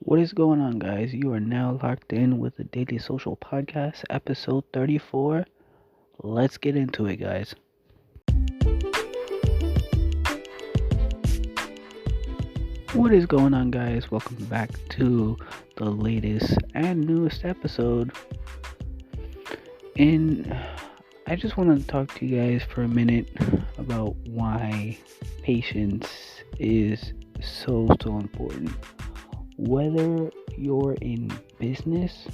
What is going on, guys? You are now locked in with the Daily Social Podcast, episode 34. Let's get into it, guys. What is going on, guys? Welcome back to the latest and newest episode. And I just want to talk to you guys for a minute about why patience is so important. Whether you're in business,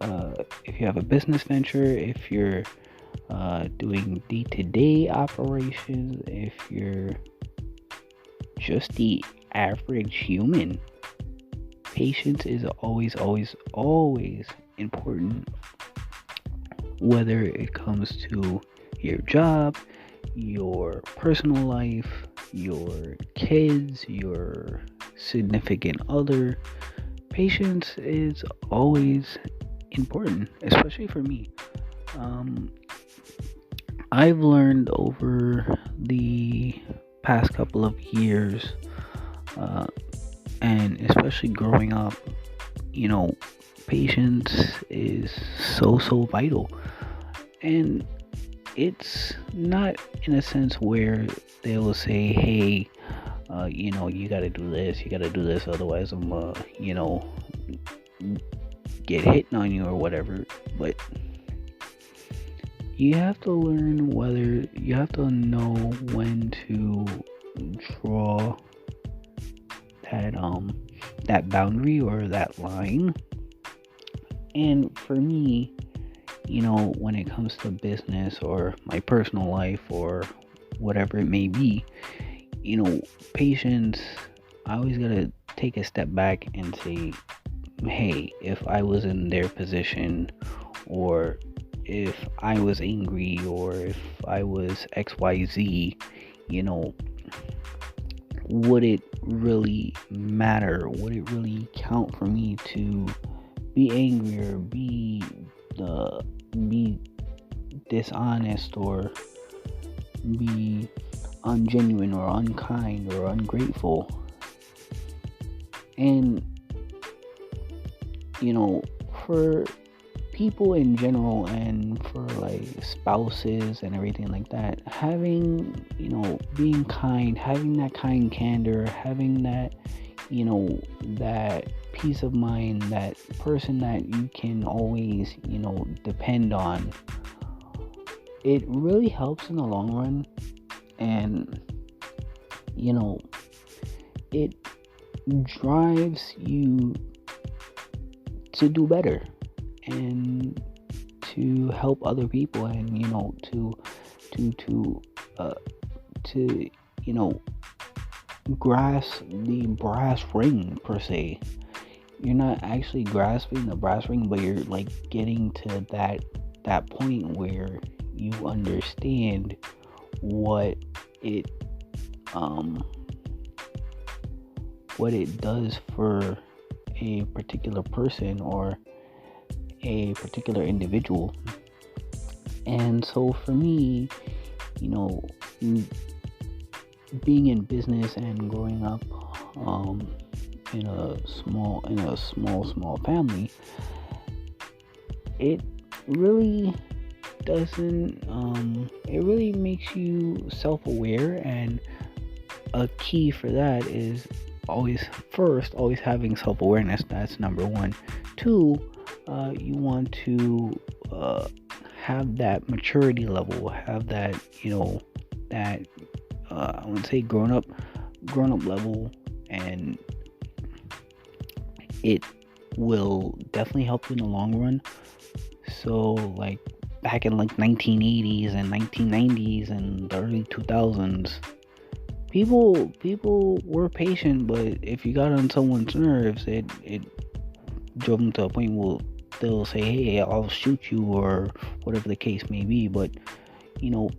if you have a business venture, if you're doing day-to-day operations, if you're just the average human, patience is always important. Whether it comes to your job, your personal life, your kids, your significant other, patience is always important, especially for me. I've learned over the past couple of years, uh, and especially growing up, patience is so vital. And it's not in a sense where they will say, hey, you gotta do this, otherwise get hitting on you or whatever. But you have to learn you have to know when to draw that boundary or that line. And for me, when it comes to business or my personal life or whatever it may be, patience, I always gotta take a step back and say, hey, if I was in their position, or if I was angry, or if I was XYZ, would it really matter? Would it really count for me to be angry or be dishonest or be ungenuine or unkind or ungrateful? And for people in general, and for like spouses and everything like that, having being kind, having that kind candor, having that that peace of mind, that person that you can always depend on, it really helps in the long run. And it drives you to do better and to help other people, and to grasp the brass ring per se. You're not actually grasping the brass ring, but you're like getting to that point where you understand what it does for a particular person or a particular individual. And so for me, being in business and growing up in a small family, it really doesn't it really makes you self-aware. And a key for that is always having self-awareness. That's number one. Two, you want to have that maturity level, have that that I would say grown up level, and it will definitely help you in the long run. So like back in like 1980s and 1990s and the early 2000s, people were patient, but if you got on someone's nerves, it drove them to a point where they'll say, hey, I'll shoot you, or whatever the case may be. But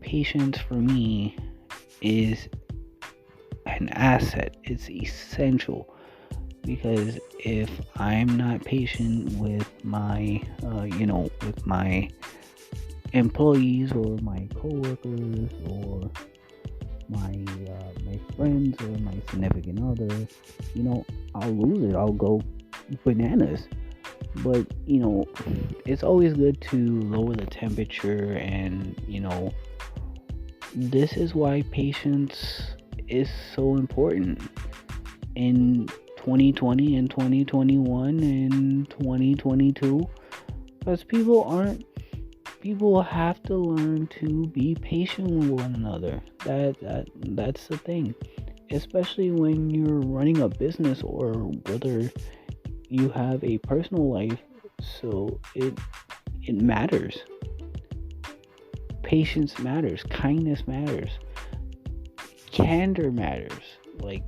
patience for me is an asset. It's essential, because if I'm not patient with my with my employees or my coworkers or my friends or my significant other, I'll lose it. I'll go bananas. But it's always good to lower the temperature, and this is why patience is so important in 2020 and 2021 and 2022, because people have to learn to be patient with one another. That's the thing, especially when you're running a business or whether you have a personal life. So it matters. Patience matters, kindness matters, candor matters. Like,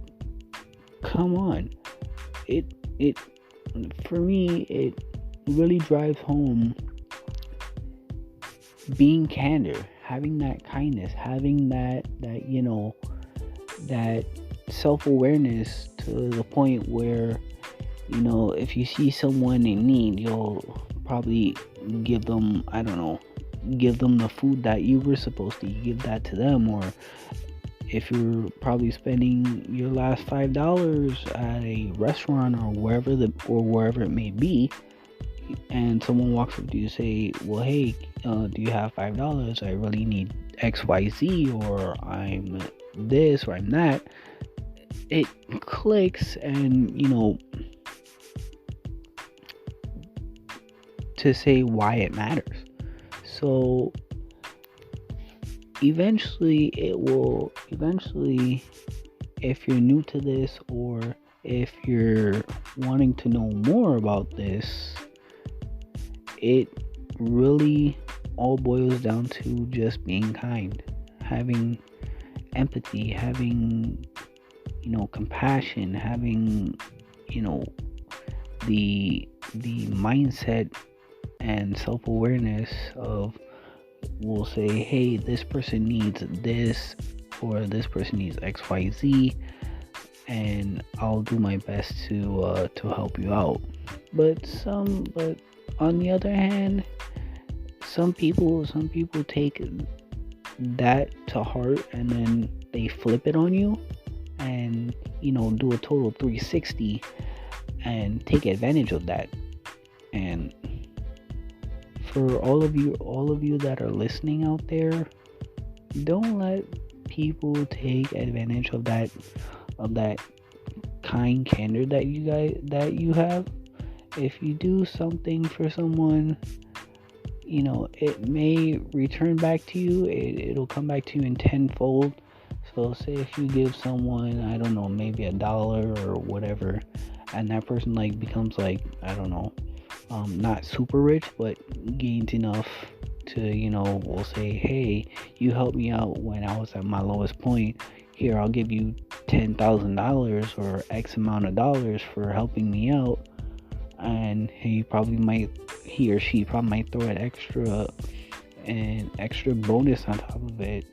come on. It for me, it really drives home being candor, having that kindness, having that that self-awareness, to the point where if you see someone in need, you'll probably give them, I don't know, give them the food that you were supposed to give that to them. Or if you're probably spending your last $5 at a restaurant or wherever it may be, and someone walks up to you and say, well, hey, do you have $5? I really need XYZ, or I'm this or I'm that. It clicks, and to say why it matters. So eventually, if you're new to this, or if you're wanting to know more about this, it really all boils down to just being kind, having empathy, having compassion, having the mindset and self-awareness of, we'll say, hey, this person needs this, or this person needs XYZ, and I'll do my best to help you out. But on the other hand, some people take that to heart, and then they flip it on you, and do a total 360 and take advantage of that. And for all of you that are listening out there, don't let people take advantage of that kind candor that you have. If you do something for someone, it may return back to you. It'll come back to you in tenfold. So say if you give someone, I don't know, maybe $1 or whatever, and that person becomes I don't know, not super rich, but gains enough to, we'll say, hey, you helped me out when I was at my lowest point. Here, I'll give you $10,000 or X amount of dollars for helping me out. And he or she probably might throw an extra bonus on top of it,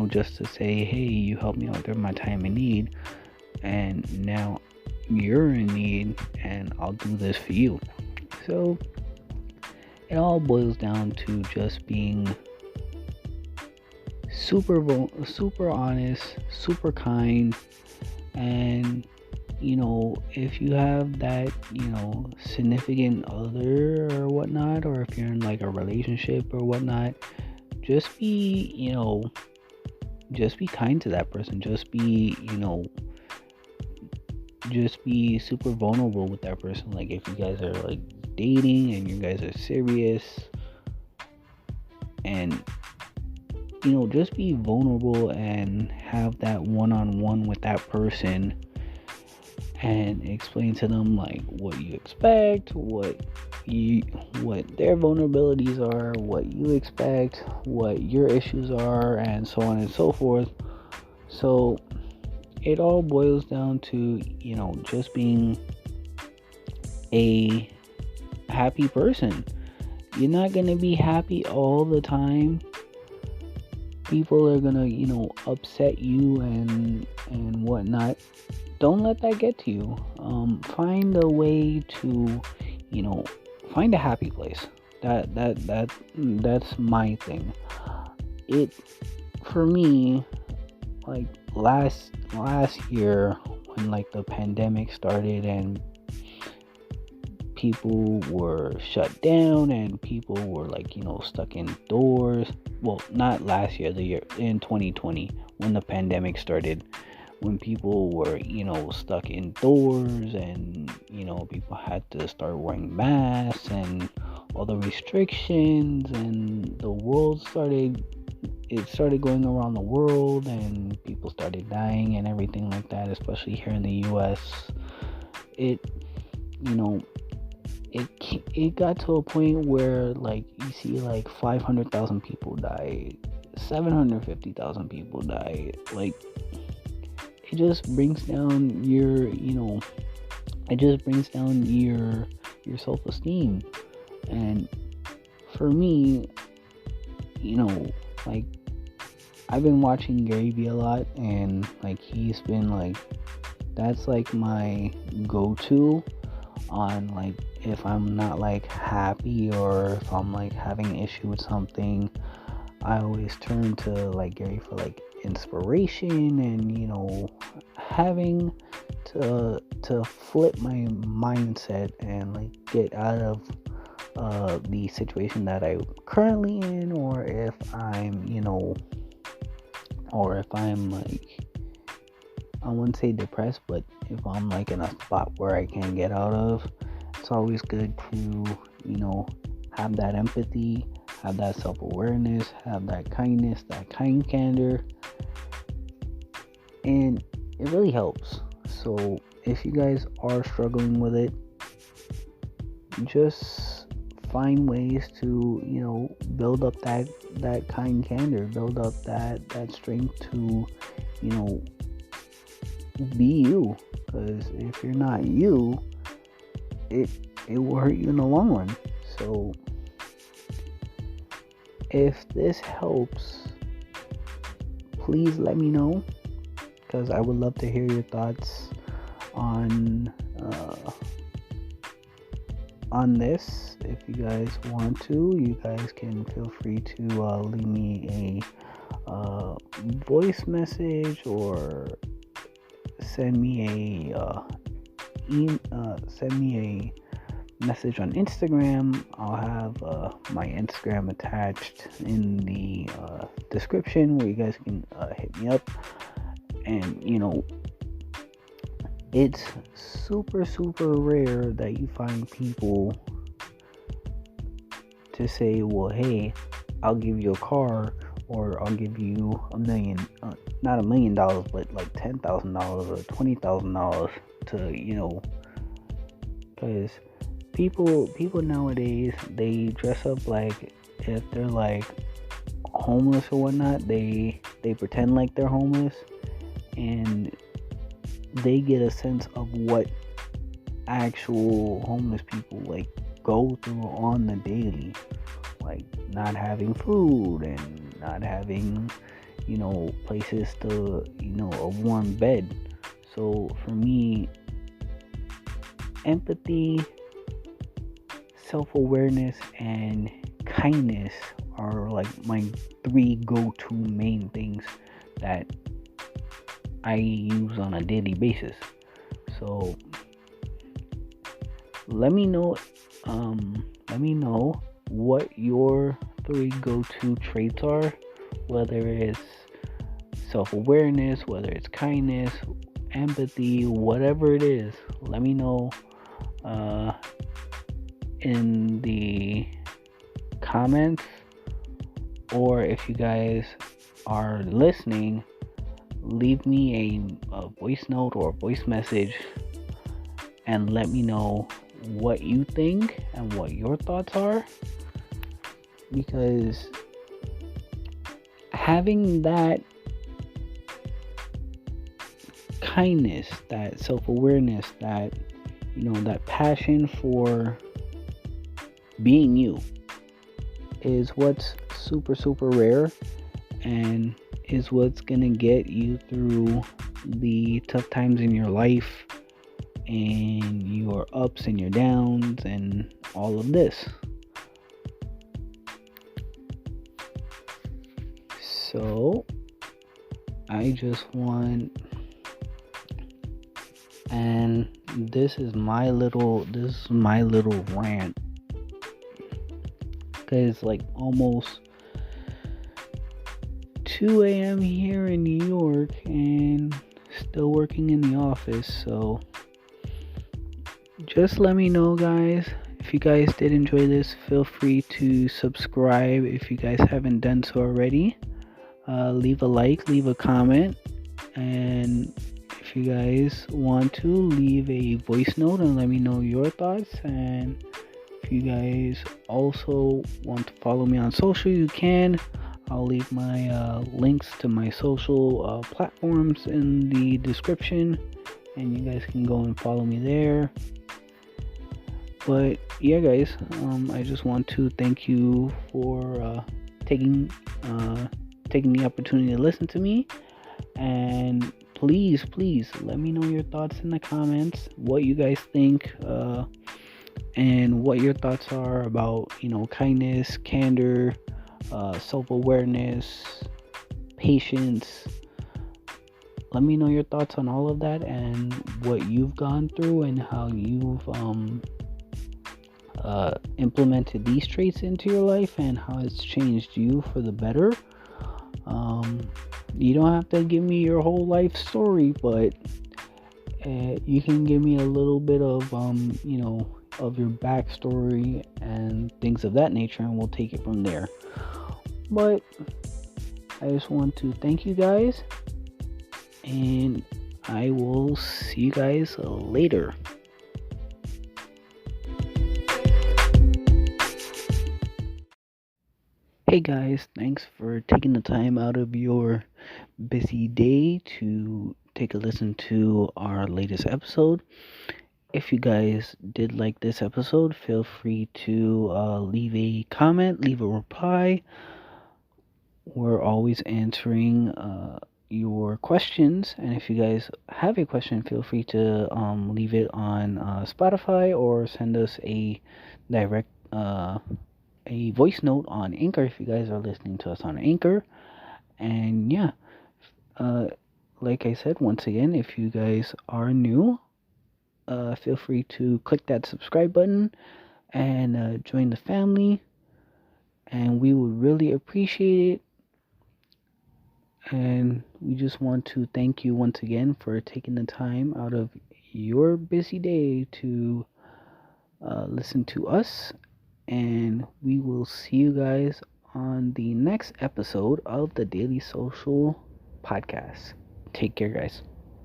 just to say, hey, you helped me out during my time in need, and now you're in need, and I'll do this for you. So it all boils down to just being super honest, super kind, and if you have that significant other or whatnot, or if you're in a relationship or whatnot, just be kind to that person. Just be super vulnerable with that person. If you guys are dating and you guys are serious, and just be vulnerable and have that one-on-one with that person, and explain to them what you expect, what their vulnerabilities are, what you expect, what your issues are, and so on and so forth. So it all boils down to just being a happy person. You're not gonna be happy all the time. People are gonna upset you and whatnot. Don't let that get to you. Find a way to find a happy place. That's my thing. For me, like last year when like the pandemic started and people were shut down and people were like, stuck indoors. Well, not last year, the year in 2020 when the pandemic started, when people were, stuck indoors and, people had to start wearing masks and all the restrictions, and it started going around the world and people started dying and everything like that, especially here in the US. You know, it got to a point where like you see like 500,000 people die, 750,000 people die. Like it just brings down your self-esteem. And for me, like I've been watching Gary Vee a lot, and like he's been like, that's like my go-to on like if I'm not like happy or if I'm like having an issue with something. I always turn to like Gary for like inspiration and having to flip my mindset and like get out of the situation that I'm currently in, or if I'm like, I wouldn't say depressed, but if I'm like in a spot where I can't get out of, it's always good to, have that empathy, have that self-awareness, have that kindness, that kind candor, and it really helps. So if you guys are struggling with it, just find ways to, build up that kind candor, build up that strength to, be you. Because if you're not you, it will hurt you in the long run. So if this helps, please let me know, because I would love to hear your thoughts on this. If you guys want to, you guys can feel free to leave me a voice message or send me a message on Instagram. I'll have my Instagram attached in the description where you guys can hit me up. And it's super rare that you find people to say, well, hey, I'll give you a car, or I'll give you $1 million, not $1 million, but like $10,000 or $20,000 to, because people nowadays, they dress up like if they're like homeless or whatnot. They pretend like they're homeless, and they get a sense of what actual homeless people like go through on the daily, like not having food and not having places to a warm bed. So for me, empathy, self-awareness, and kindness are like my 3 go-to main things that I use on a daily basis. So let me know what your 3 go-to traits are, whether it's self-awareness, whether it's kindness, empathy, whatever it is. Let me know in the comments, or if you guys are listening, leave me a voice note or a voice message and let me know what you think and what your thoughts are, because having that kindness, that self-awareness, that that passion for being you is what's super rare, and is what's gonna get you through the tough times in your life and your ups and your downs and all of this. So I just want, and this is my little rant, because it's like almost 2 a.m. here in New York and still working in the office. So just let me know, guys. If you guys did enjoy this, feel free to subscribe if you guys haven't done so already. Leave a like, leave a comment, and if you guys want to, leave a voice note and let me know your thoughts. And if you guys also want to follow me on social, you can. I'll leave my links to my social platforms in the description, and you guys can go and follow me there. But yeah, guys, I just want to thank you for taking the opportunity to listen to me. And please let me know your thoughts in the comments, what you guys think, and what your thoughts are about, kindness, candor, self-awareness, patience. Let me know your thoughts on all of that and what you've gone through and how you've implemented these traits into your life and how it's changed you for the better. You don't have to give me your whole life story, but you can give me a little bit of of your backstory and things of that nature, and we'll take it from there. But I just want to thank you guys, and I will see you guys later. Hey guys, thanks for taking the time out of your busy day to take a listen to our latest episode. If you guys did like this episode, feel free to leave a comment, leave a reply. We're always answering your questions, and if you guys have a question, feel free to leave it on Spotify or send us a direct a voice note on Anchor if you guys are listening to us on Anchor. And yeah, like I said, once again, if you guys are new, feel free to click that subscribe button and join the family, and we would really appreciate it. And we just want to thank you once again for taking the time out of your busy day to listen to us. And we will see you guys on the next episode of the Daily Social Podcast. Take care, guys.